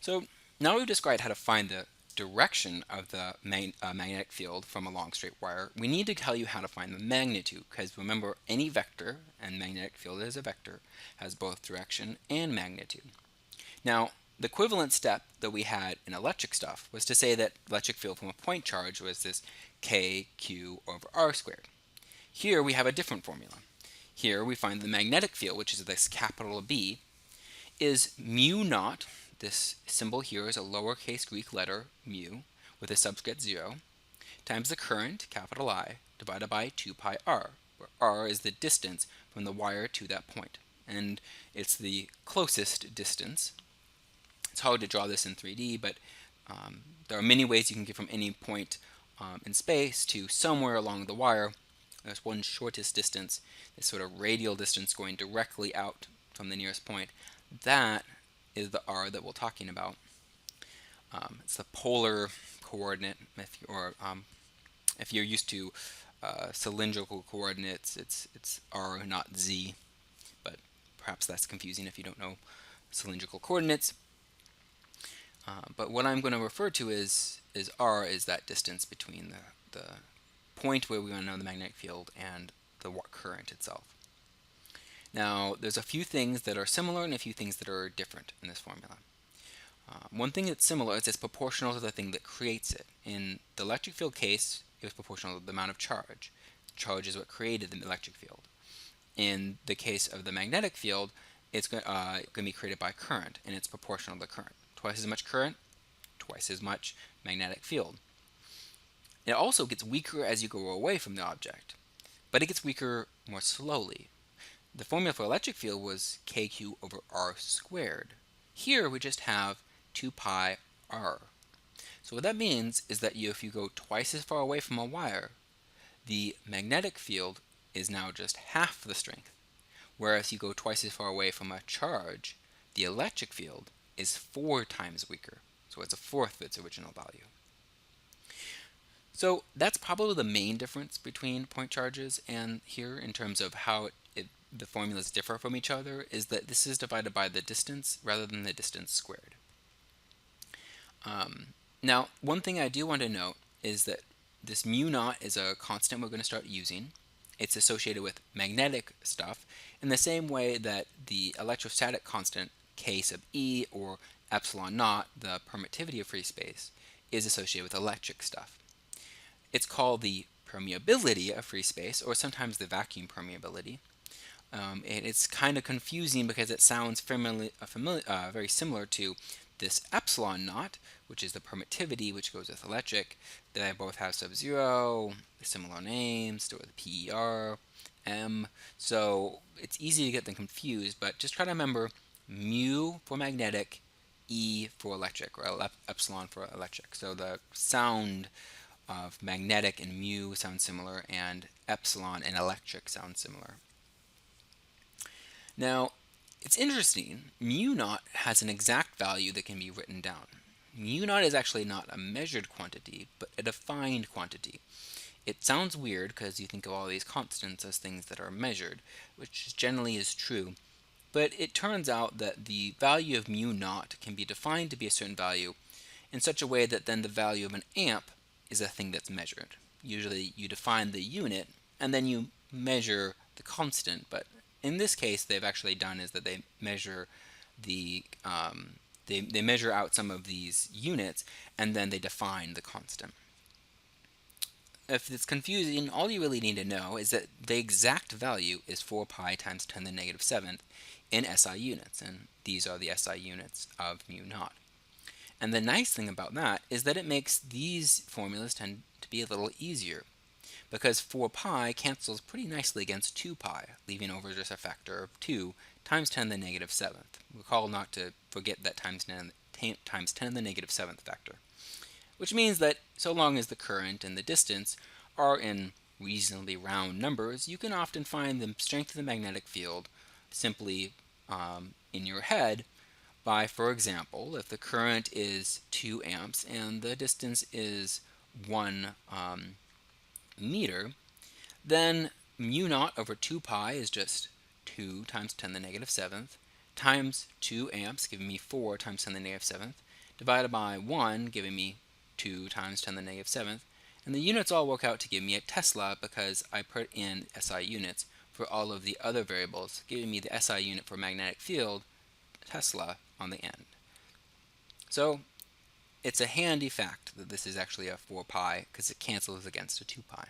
So now we've described how to find the direction of the magnetic field from a long straight wire. We need to tell you how to find the magnitude, because remember, any vector, and magnetic field is a vector, has both direction and magnitude. Now, the equivalent step that we had in electric stuff was to say that electric field from a point charge was this kq over r squared. Here we have a different formula. Here we find the magnetic field, which is this capital B, is mu naught. This symbol here is a lowercase Greek letter mu with a subscript 0 times the current, capital I, divided by 2 pi r, where r is the distance from the wire to that point. And it's the closest distance. It's hard to draw this in 3D, but there are many ways you can get from any point in space to somewhere along the wire. There's one shortest distance, this sort of radial distance going directly out from the nearest point. That is the r that we're talking about. It's the polar coordinate, if you're used to cylindrical coordinates, it's r, not z, but perhaps that's confusing if you don't know cylindrical coordinates. But what I'm going to refer to is r is that distance between the point where we want to know the magnetic field and the current itself. Now, there's a few things that are similar and a few things that are different in this formula. One thing that's similar is it's proportional to the thing that creates it. In the electric field case, it was proportional to the amount of charge. Charge is what created the electric field. In the case of the magnetic field, it's going to be created by current, and it's proportional to the current. Twice as much current, twice as much magnetic field. It also gets weaker as you go away from the object, but it gets weaker more slowly. The formula for electric field was kq over r squared. Here we just have 2 pi r. So what that means is that if you go twice as far away from a wire, the magnetic field is now just half the strength. Whereas you go twice as far away from a charge, the electric field is 4 times weaker. So it's a fourth of its original value. So that's probably the main difference between point charges and here in terms of how the formulas differ from each other, is that this is divided by the distance rather than the distance squared. Now, one thing I do want to note is that this mu naught is a constant we're going to start using. It's associated with magnetic stuff in the same way that the electrostatic constant k sub e or epsilon naught, the permittivity of free space, is associated with electric stuff. It's called the permeability of free space, or sometimes the vacuum permeability. And it's kind of confusing because it sounds very similar to this epsilon naught, which is the permittivity which goes with electric. They both have sub-zero, similar names, start with PER, M. So it's easy to get them confused, but just try to remember mu for magnetic, E for electric, or epsilon for electric. So the sound of magnetic and mu sound similar, and epsilon and electric sound similar. Now, it's interesting, mu naught has an exact value that can be written down. Mu naught is actually not a measured quantity, but a defined quantity. It sounds weird because you think of all these constants as things that are measured, which generally is true, but it turns out that the value of mu naught can be defined to be a certain value in such a way that then the value of an amp is a thing that's measured. Usually you define the unit and then you measure the constant, but in this case they've actually done is that they measure the they measure out some of these units and then they define the constant. If it's confusing, all you really need to know is that the exact value is 4 pi times 10 to the negative 7th in SI units, and these are the SI units of mu naught. And the nice thing about that is that it makes these formulas tend to be a little easier, because 4 pi cancels pretty nicely against 2 pi, leaving over just a factor of 2 times 10 to the negative 7th. Recall not to forget that times 10 to the negative 7th factor. Which means that so long as the current and the distance are in reasonably round numbers, you can often find the strength of the magnetic field simply in your head by, for example, if the current is 2 amps and the distance is 1 meter, then mu naught over 2 pi is just 2 times 10 to the negative 7th times 2 amps, giving me 4 times 10 to the negative 7th, divided by 1, giving me 2 times 10 to the negative 7th. And the units all work out to give me a Tesla because I put in SI units for all of the other variables, giving me the SI unit for magnetic field, Tesla, on the end. So it's a handy fact that this is actually a 4 pi because it cancels against a 2 pi.